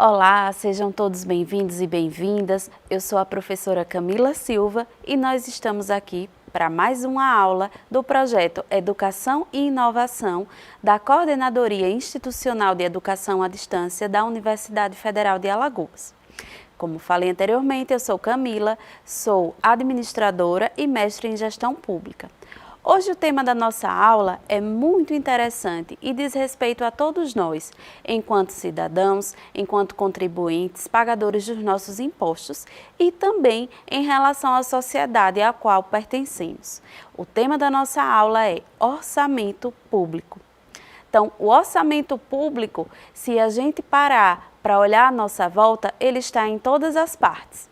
Olá, sejam todos bem-vindos e bem-vindas. Eu sou a professora Camila Silva e nós estamos aqui para mais uma aula do projeto Educação e Inovação da Coordenadoria Institucional de Educação à Distância da Universidade Federal de Alagoas. Como falei anteriormente, eu sou Camila, sou administradora e mestre em gestão pública. Hoje o tema da nossa aula é muito interessante e diz respeito a todos nós, enquanto cidadãos, enquanto contribuintes, pagadores dos nossos impostos e também em relação à sociedade à qual pertencemos. O tema da nossa aula é orçamento público. Então, o orçamento público, se a gente parar para olhar à nossa volta, ele está em todas as partes.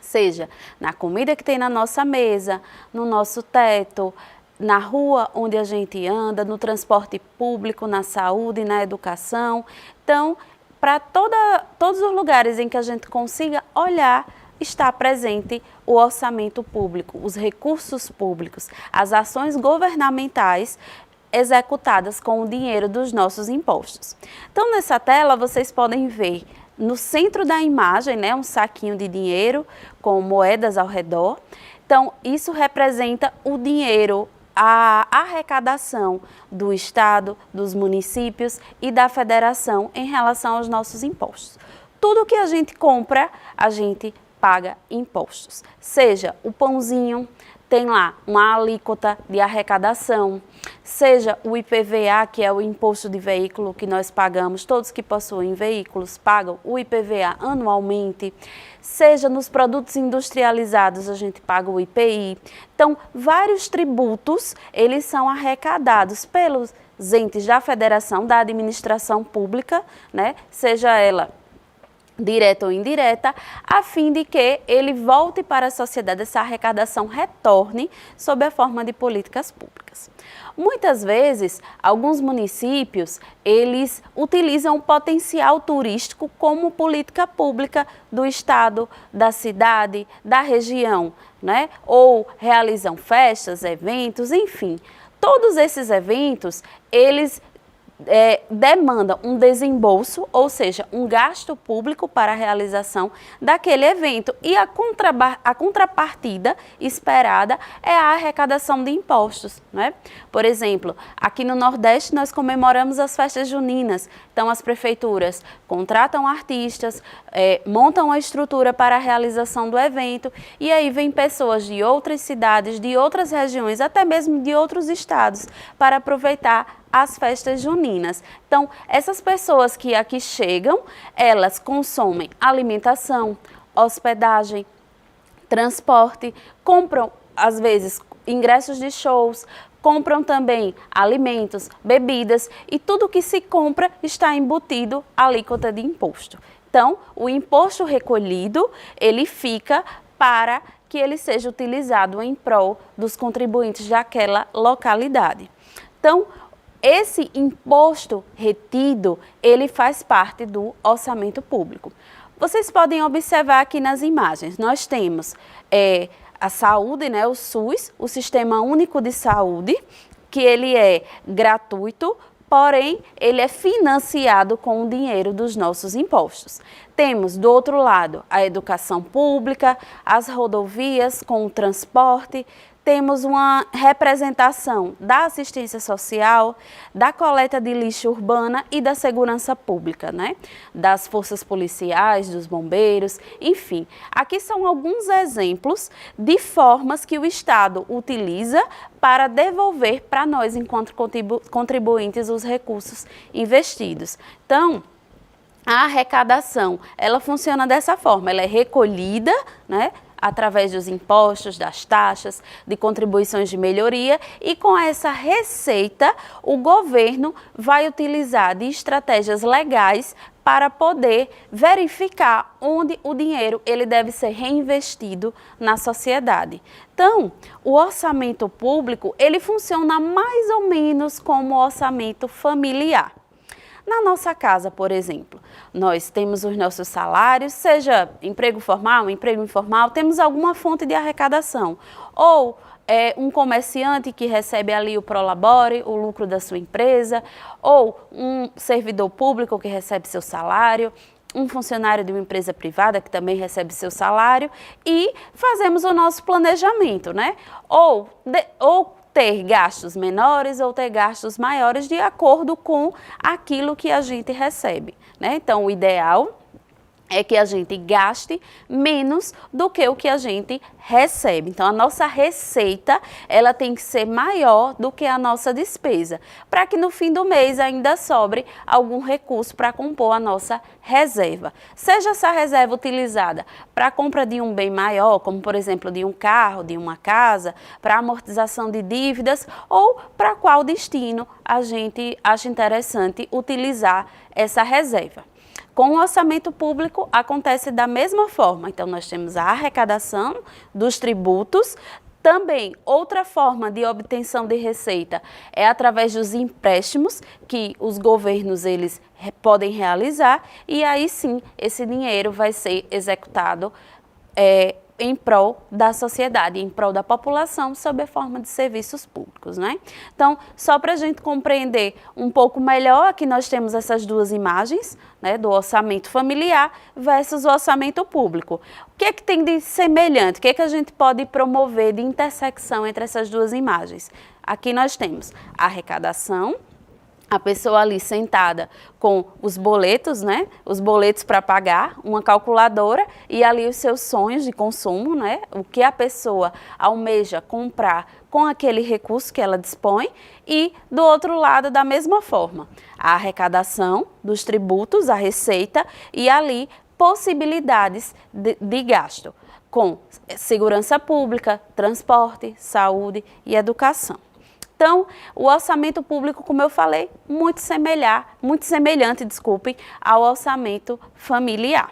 Seja na comida que tem na nossa mesa, no nosso teto, na rua onde a gente anda, no transporte público, na saúde, na educação. Então, para todos os lugares em que a gente consiga olhar, está presente o orçamento público, os recursos públicos, as ações governamentais executadas com o dinheiro dos nossos impostos. Então, nessa tela, vocês podem ver no centro da imagem, um saquinho de dinheiro com moedas ao redor. Então, isso representa o dinheiro, a arrecadação do Estado, dos municípios e da Federação em relação aos nossos impostos. Tudo que a gente compra, a gente paga impostos. Seja o pãozinho, tem lá uma alíquota de arrecadação, seja o IPVA, que é o imposto de veículo que nós pagamos, todos que possuem veículos pagam o IPVA anualmente, seja nos produtos industrializados a gente paga o IPI. Então, vários tributos, eles são arrecadados pelos entes da federação, da administração pública, seja ela direta ou indireta, a fim de que ele volte para a sociedade, essa arrecadação retorne sob a forma de políticas públicas. Muitas vezes, alguns municípios, eles utilizam o potencial turístico como política pública do estado, da cidade, da região, ou realizam festas, eventos, enfim. Todos esses eventos, eles demanda um desembolso, ou seja, um gasto público para a realização daquele evento e a contrapartida esperada é a arrecadação de impostos, Por exemplo, aqui no Nordeste nós comemoramos as festas juninas, então as prefeituras contratam artistas, montam a estrutura para a realização do evento e aí vem pessoas de outras cidades, de outras regiões, até mesmo de outros estados para aproveitar as festas juninas. Então, essas pessoas que aqui chegam, elas consomem alimentação, hospedagem, transporte, compram, às vezes, ingressos de shows, compram também alimentos, bebidas e tudo que se compra está embutido a alíquota de imposto. Então, o imposto recolhido, ele fica para que ele seja utilizado em prol dos contribuintes daquela localidade. Então, esse imposto retido, ele faz parte do orçamento público. Vocês podem observar aqui nas imagens, nós temos a saúde, o SUS, o Sistema Único de Saúde, que ele é gratuito, porém ele é financiado com o dinheiro dos nossos impostos. Temos do outro lado a educação pública, as rodovias com o transporte, temos uma representação da assistência social, da coleta de lixo urbana e da segurança pública, das forças policiais, dos bombeiros, enfim. Aqui são alguns exemplos de formas que o Estado utiliza para devolver para nós, enquanto contribuintes, os recursos investidos. Então, a arrecadação, ela funciona dessa forma, ela é recolhida, através dos impostos, das taxas, de contribuições de melhoria e com essa receita o governo vai utilizar de estratégias legais para poder verificar onde o dinheiro ele deve ser reinvestido na sociedade. Então, o orçamento público ele funciona mais ou menos como o orçamento familiar. Na nossa casa, por exemplo, nós temos os nossos salários, seja emprego formal, emprego informal, temos alguma fonte de arrecadação. Ou um comerciante que recebe ali o prolabore, o lucro da sua empresa, ou um servidor público que recebe seu salário, um funcionário de uma empresa privada que também recebe seu salário e fazemos o nosso planejamento, né? Ou ter gastos menores ou ter gastos maiores de acordo com aquilo que a gente recebe, né? Então, o ideal é que a gente gaste menos do que o que a gente recebe. Então, a nossa receita, ela tem que ser maior do que a nossa despesa, para que no fim do mês ainda sobre algum recurso para compor a nossa reserva. Seja essa reserva utilizada para a compra de um bem maior, como por exemplo de um carro, de uma casa, para amortização de dívidas, ou para qual destino a gente acha interessante utilizar essa reserva. Com o orçamento público acontece da mesma forma, então nós temos a arrecadação dos tributos. Também, outra forma de obtenção de receita é através dos empréstimos que os governos eles podem realizar, e aí sim esse dinheiro vai ser executado em prol da sociedade, em prol da população, sob a forma de serviços públicos, né? Então, só para a gente compreender um pouco melhor, aqui nós temos essas duas imagens, né, do orçamento familiar versus o orçamento público. O que é que tem de semelhante? O que é que a gente pode promover de intersecção entre essas duas imagens? Aqui nós temos a arrecadação, a pessoa ali sentada com os boletos, né? Os boletos para pagar, uma calculadora e ali os seus sonhos de consumo, né? O que a pessoa almeja comprar com aquele recurso que ela dispõe, e do outro lado da mesma forma, a arrecadação dos tributos, a receita e ali possibilidades de gasto com segurança pública, transporte, saúde e educação. Então, o orçamento público, como eu falei, muito semelhante, ao orçamento familiar.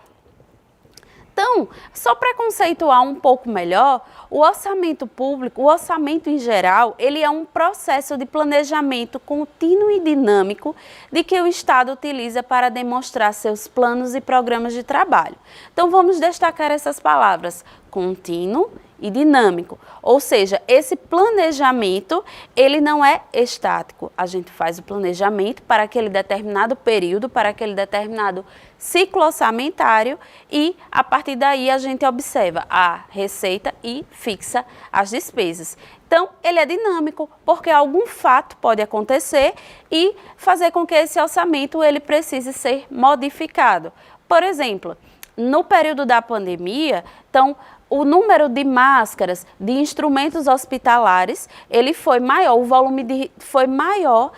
Então, só para conceituar um pouco melhor, o orçamento público, o orçamento em geral, ele é um processo de planejamento contínuo e dinâmico de que o Estado utiliza para demonstrar seus planos e programas de trabalho. Então, vamos destacar essas palavras: contínuo e dinâmico, ou seja, esse planejamento, ele não é estático. A gente faz o planejamento para aquele determinado período, para aquele determinado ciclo orçamentário, e a partir daí a gente observa a receita e fixa as despesas. Então, ele é dinâmico, porque algum fato pode acontecer e fazer com que esse orçamento ele precise ser modificado. Por exemplo, no período da pandemia, então, o número de máscaras, de instrumentos hospitalares, ele foi maior, o volume foi maior,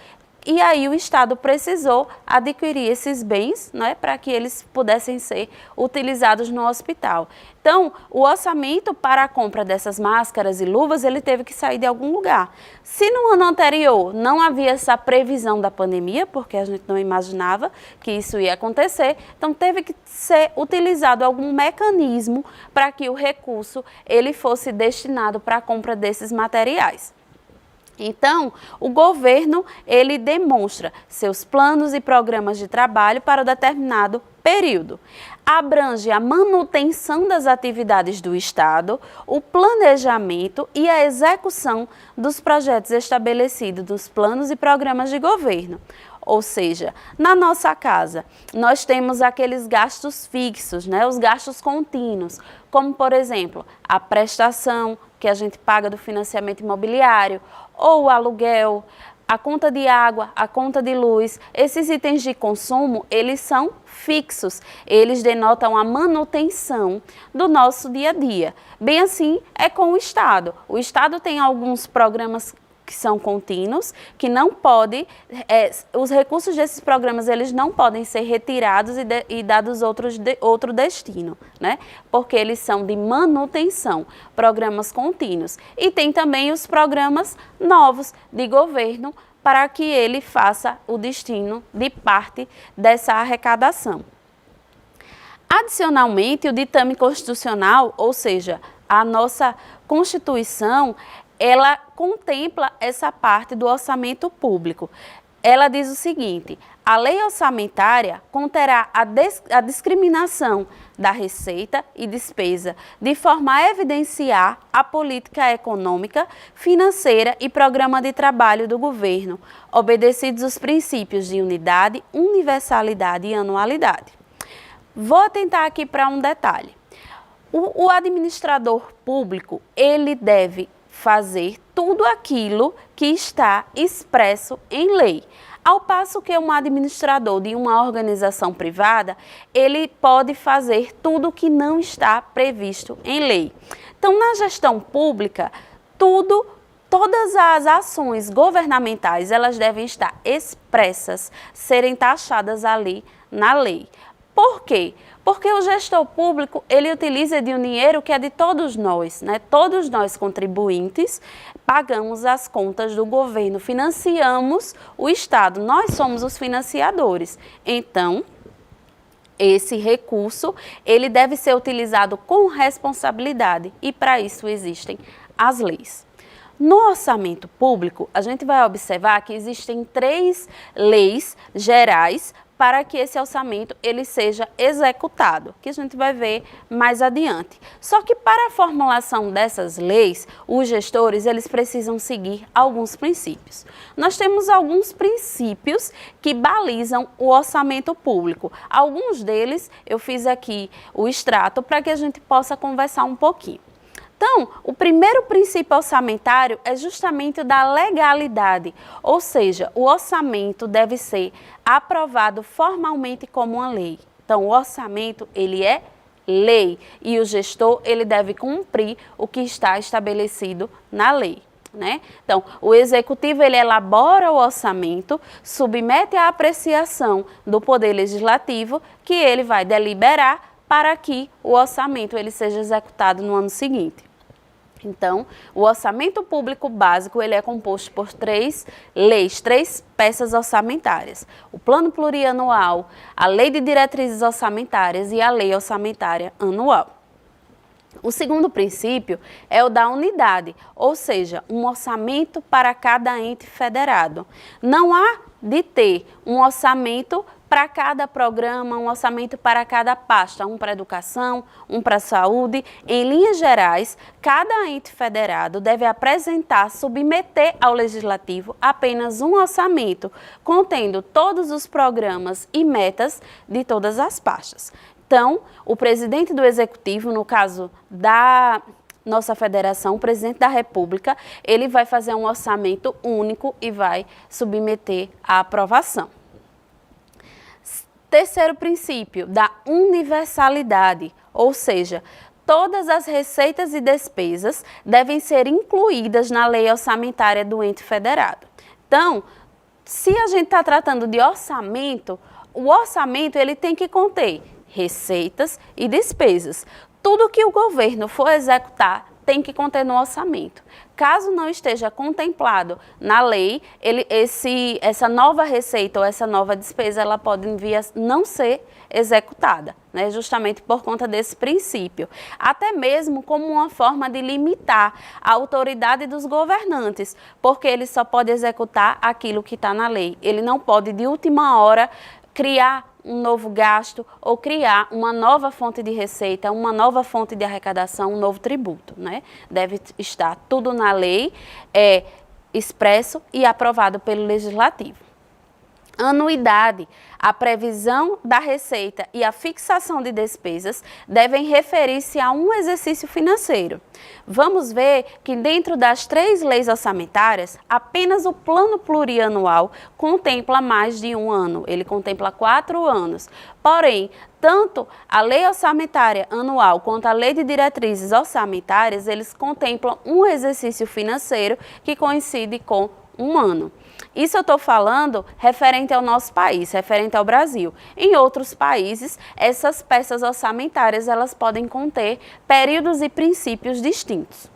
e aí o Estado precisou adquirir esses bens, né, para que eles pudessem ser utilizados no hospital. Então, o orçamento para a compra dessas máscaras e luvas, ele teve que sair de algum lugar. Se no ano anterior não havia essa previsão da pandemia, porque a gente não imaginava que isso ia acontecer, então teve que ser utilizado algum mecanismo para que o recurso ele fosse destinado para a compra desses materiais. Então, o governo, ele demonstra seus planos e programas de trabalho para determinado período. Abrange a manutenção das atividades do Estado, o planejamento e a execução dos projetos estabelecidos nos planos e programas de governo. Ou seja, na nossa casa, nós temos aqueles gastos fixos, né, os gastos contínuos, como, por exemplo, a prestação que a gente paga do financiamento imobiliário, ou o aluguel, a conta de água, a conta de luz. Esses itens de consumo, eles são fixos, eles denotam a manutenção do nosso dia a dia. Bem assim é com o Estado. O Estado tem alguns programas que são contínuos, que não podem, os recursos desses programas eles não podem ser retirados e dados outro destino, né? Porque eles são de manutenção, programas contínuos. E tem também os programas novos de governo para que ele faça o destino de parte dessa arrecadação. Adicionalmente, o ditame constitucional, ou seja, a nossa Constituição, ela contempla essa parte do orçamento público. Ela diz o seguinte: a lei orçamentária conterá a discriminação da receita e despesa, de forma a evidenciar a política econômica, financeira e programa de trabalho do governo, obedecidos os princípios de unidade, universalidade e anualidade. Vou atentar aqui para um detalhe. O administrador público, ele deve fazer tudo aquilo que está expresso em lei. Ao passo que um administrador de uma organização privada, ele pode fazer tudo que não está previsto em lei. Então, na gestão pública, todas as ações governamentais, elas devem estar expressas, serem taxadas ali na lei. Por quê? Porque o gestor público, ele utiliza de um dinheiro que é de todos nós, né? Todos nós contribuintes pagamos as contas do governo, financiamos o Estado, nós somos os financiadores. Então, esse recurso, ele deve ser utilizado com responsabilidade e para isso existem as leis. No orçamento público, a gente vai observar que existem 3 leis gerais para que esse orçamento ele seja executado, que a gente vai ver mais adiante. Só que para a formulação dessas leis, os gestores eles precisam seguir alguns princípios. Nós temos alguns princípios que balizam o orçamento público. Alguns deles eu fiz aqui o extrato para que a gente possa conversar um pouquinho. Então, o primeiro princípio orçamentário é justamente o da legalidade, ou seja, o orçamento deve ser aprovado formalmente como uma lei. Então, o orçamento, ele é lei e o gestor, ele deve cumprir o que está estabelecido na lei, né? Então, o executivo, ele elabora o orçamento, submete à apreciação do Poder Legislativo, que ele vai deliberar para que o orçamento ele seja executado no ano seguinte. Então, o orçamento público básico ele é composto por 3 leis, 3 peças orçamentárias. O Plano Plurianual, a Lei de Diretrizes Orçamentárias e a Lei Orçamentária Anual. O segundo princípio é o da unidade, ou seja, um orçamento para cada ente federado. Não há de ter um orçamento para cada programa, um orçamento para cada pasta, um para educação, um para saúde. Em linhas gerais, cada ente federado deve apresentar, submeter ao Legislativo apenas um orçamento, contendo todos os programas e metas de todas as pastas. Então, o presidente do Executivo, no caso da nossa federação, o presidente da República, ele vai fazer um orçamento único e vai submeter à aprovação. Terceiro princípio, da universalidade, ou seja, todas as receitas e despesas devem ser incluídas na lei orçamentária do ente federado. Então, se a gente está tratando de orçamento, o orçamento ele tem que conter receitas e despesas. Tudo que o governo for executar tem que conter no orçamento. Caso não esteja contemplado na lei, essa nova receita ou essa nova despesa, ela pode não ser executada, né? Justamente por conta desse princípio. Até mesmo como uma forma de limitar a autoridade dos governantes, porque ele só pode executar aquilo que está na lei. Ele não pode, de última hora, criar um novo gasto ou criar uma nova fonte de receita, uma nova fonte de arrecadação, um novo tributo, né? Deve estar tudo na lei, expresso e aprovado pelo Legislativo. Anuidade, a previsão da receita e a fixação de despesas devem referir-se a um exercício financeiro. Vamos ver que dentro das 3 leis orçamentárias, apenas o Plano Plurianual contempla mais de um ano, ele contempla 4 anos. Porém, tanto a Lei Orçamentária Anual quanto a Lei de Diretrizes Orçamentárias, eles contemplam um exercício financeiro que coincide com um ano. Isso eu estou falando referente ao nosso país, referente ao Brasil. Em outros países, essas peças orçamentárias elas podem conter períodos e princípios distintos.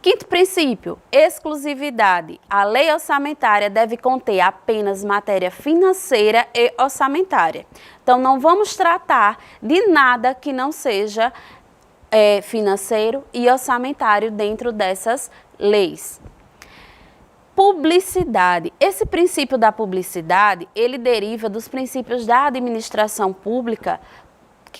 Quinto princípio, exclusividade. A lei orçamentária deve conter apenas matéria financeira e orçamentária. Então, não vamos tratar de nada que não seja financeiro e orçamentário dentro dessas leis. Publicidade. Esse princípio da publicidade, ele deriva dos princípios da administração pública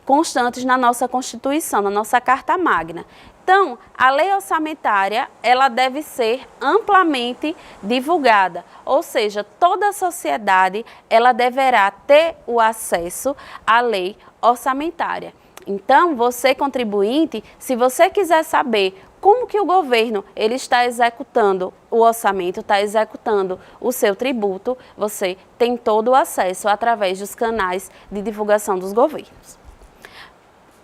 constantes na nossa Constituição, na nossa Carta Magna. Então, a lei orçamentária, ela deve ser amplamente divulgada, ou seja, toda a sociedade, ela deverá ter o acesso à lei orçamentária. Então, você contribuinte, se você quiser saber como que o governo ele está executando o orçamento, está executando o seu tributo, você tem todo o acesso através dos canais de divulgação dos governos.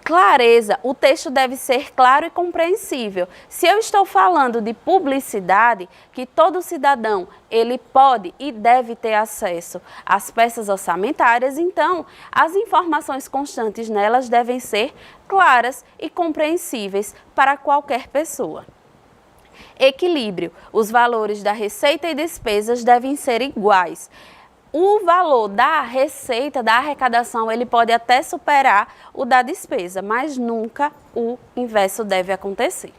Clareza, o texto deve ser claro e compreensível. Se eu estou falando de publicidade, que todo cidadão ele pode e deve ter acesso às peças orçamentárias, então as informações constantes nelas devem ser claras e compreensíveis para qualquer pessoa. Equilíbrio, os valores da receita e despesas devem ser iguais. O valor da receita, da arrecadação, ele pode até superar o da despesa, mas nunca o inverso deve acontecer.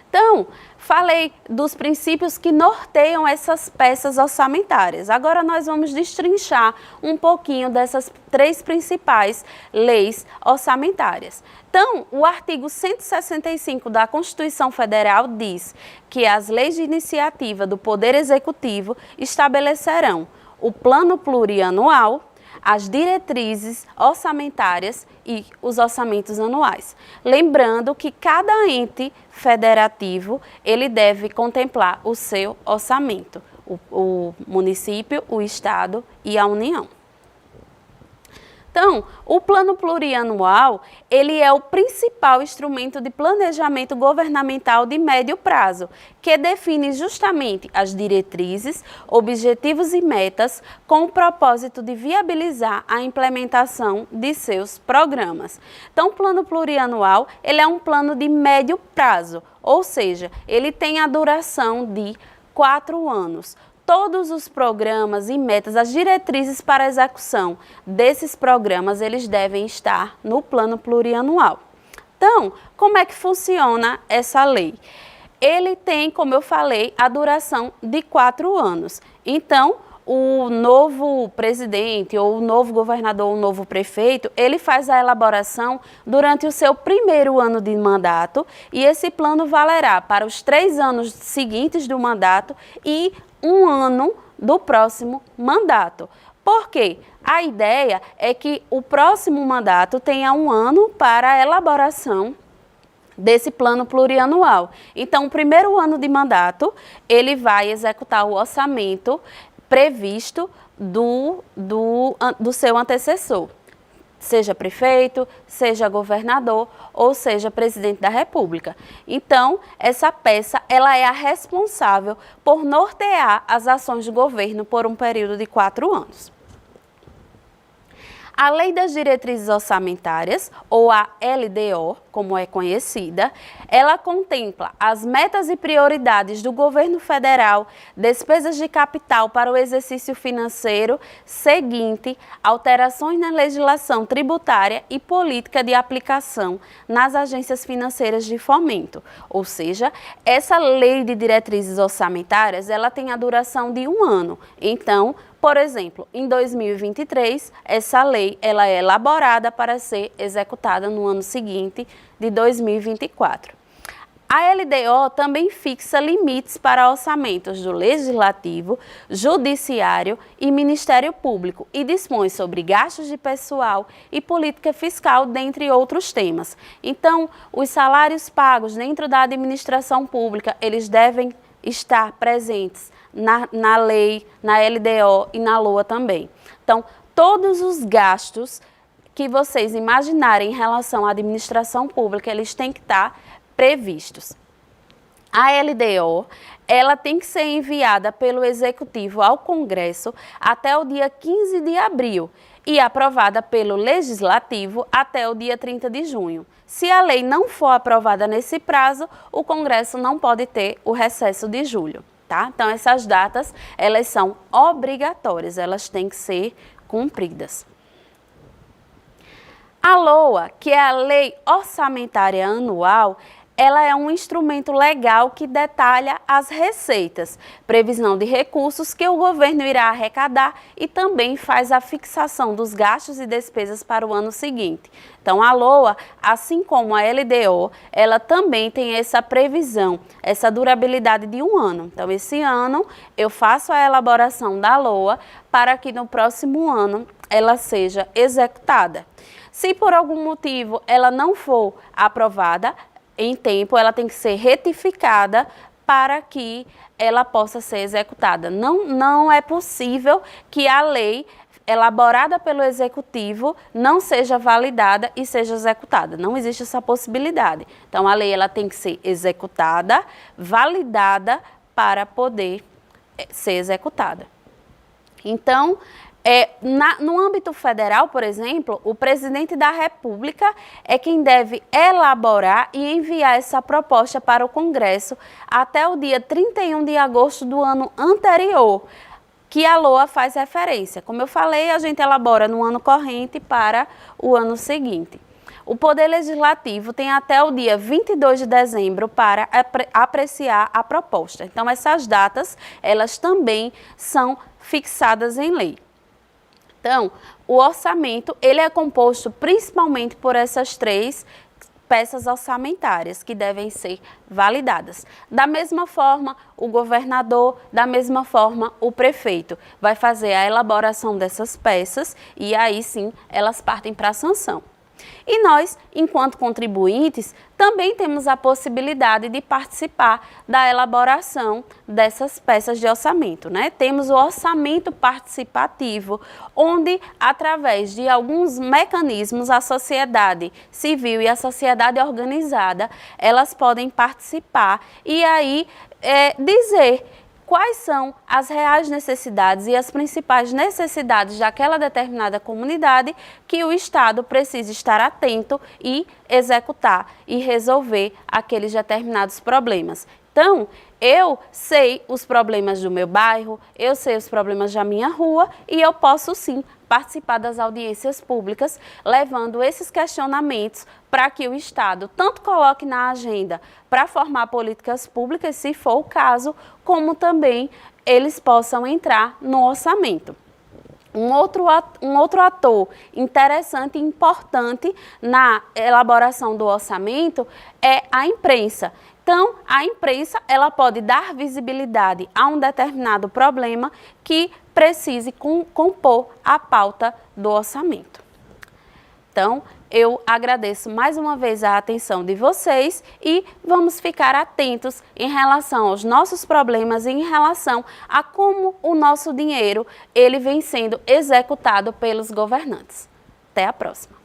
Então, falei dos princípios que norteiam essas peças orçamentárias. Agora nós vamos destrinchar um pouquinho dessas 3 principais leis orçamentárias. Então, o artigo 165 da Constituição Federal diz que as leis de iniciativa do Poder Executivo estabelecerão o plano plurianual, as diretrizes orçamentárias e os orçamentos anuais. Lembrando que cada ente federativo, ele deve contemplar o seu orçamento, o município, o estado e a União. Então, o plano plurianual, ele é o principal instrumento de planejamento governamental de médio prazo, que define justamente as diretrizes, objetivos e metas com o propósito de viabilizar a implementação de seus programas. Então, o plano plurianual, ele é um plano de médio prazo, ou seja, ele tem a duração de 4 anos. Todos os programas e metas, as diretrizes para a execução desses programas, eles devem estar no plano plurianual. Então, como é que funciona essa lei? Ele tem, como eu falei, a duração de 4 anos. Então, o novo presidente, ou o novo governador, ou o novo prefeito, ele faz a elaboração durante o seu primeiro ano de mandato e esse plano valerá para os 3 anos seguintes do mandato e 1 ano do próximo mandato. Por quê? A ideia é que o próximo mandato tenha 1 ano para a elaboração desse plano plurianual. Então, o primeiro ano de mandato, ele vai executar o orçamento previsto do seu antecessor, seja prefeito, seja governador ou seja presidente da República. Então, essa peça, ela é a responsável por nortear as ações do governo por um período de 4 anos. A Lei das Diretrizes Orçamentárias, ou a LDO, como é conhecida, ela contempla as metas e prioridades do governo federal, despesas de capital para o exercício financeiro seguinte, alterações na legislação tributária e política de aplicação nas agências financeiras de fomento. Ou seja, essa Lei de Diretrizes Orçamentárias, ela tem a duração de 1 ano. Então, por exemplo, em 2023, essa lei ela é elaborada para ser executada no ano seguinte, de 2024. A LDO também fixa limites para orçamentos do Legislativo, Judiciário e Ministério Público e dispõe sobre gastos de pessoal e política fiscal, dentre outros temas. Então, os salários pagos dentro da administração pública, eles devem estar presentes na lei, na LDO e na LOA também. Então, todos os gastos que vocês imaginarem em relação à administração pública, eles têm que estar previstos. A LDO, ela tem que ser enviada pelo Executivo ao Congresso até o dia 15 de abril e aprovada pelo Legislativo até o dia 30 de junho. Se a lei não for aprovada nesse prazo, o Congresso não pode ter o recesso de julho. Tá? Então, essas datas, elas são obrigatórias, elas têm que ser cumpridas. A LOA, que é a Lei Orçamentária Anual, ela é um instrumento legal que detalha as receitas, previsão de recursos que o governo irá arrecadar e também faz a fixação dos gastos e despesas para o ano seguinte. Então, a LOA, assim como a LDO, ela também tem essa previsão, essa durabilidade de 1 ano. Então, esse ano eu faço a elaboração da LOA para que no próximo ano ela seja executada. Se por algum motivo ela não for aprovada em tempo, ela tem que ser retificada para que ela possa ser executada. Não é possível que a lei elaborada pelo Executivo não seja validada e seja executada. Não existe essa possibilidade. Então, a lei ela tem que ser executada, validada para poder ser executada. Então, no âmbito federal, por exemplo, o presidente da República é quem deve elaborar e enviar essa proposta para o Congresso até o dia 31 de agosto do ano anterior, que a LOA faz referência. Como eu falei, a gente elabora no ano corrente para o ano seguinte. O Poder Legislativo tem até o dia 22 de dezembro para apreciar a proposta. Então, essas datas, elas também são fixadas em lei. Então, o orçamento, ele é composto principalmente por essas 3 peças orçamentárias que devem ser validadas. Da mesma forma, o governador, da mesma forma, o prefeito vai fazer a elaboração dessas peças e aí sim elas partem para a sanção. E nós, enquanto contribuintes, também temos a possibilidade de participar da elaboração dessas peças de orçamento, né? Temos o orçamento participativo, onde, através de alguns mecanismos, a sociedade civil e a sociedade organizada, elas podem participar e aí dizer quais são as reais necessidades e as principais necessidades daquela determinada comunidade que o Estado precisa estar atento e executar e resolver aqueles determinados problemas. Então, eu sei os problemas do meu bairro, eu sei os problemas da minha rua e eu posso sim participar das audiências públicas, levando esses questionamentos para que o Estado tanto coloque na agenda para formar políticas públicas, se for o caso, como também eles possam entrar no orçamento. Um outro ator interessante e importante na elaboração do orçamento é a imprensa. Então, a imprensa ela pode dar visibilidade a um determinado problema que precise compor a pauta do orçamento. Então, eu agradeço mais uma vez a atenção de vocês e vamos ficar atentos em relação aos nossos problemas e em relação a como o nosso dinheiro ele vem sendo executado pelos governantes. Até a próxima!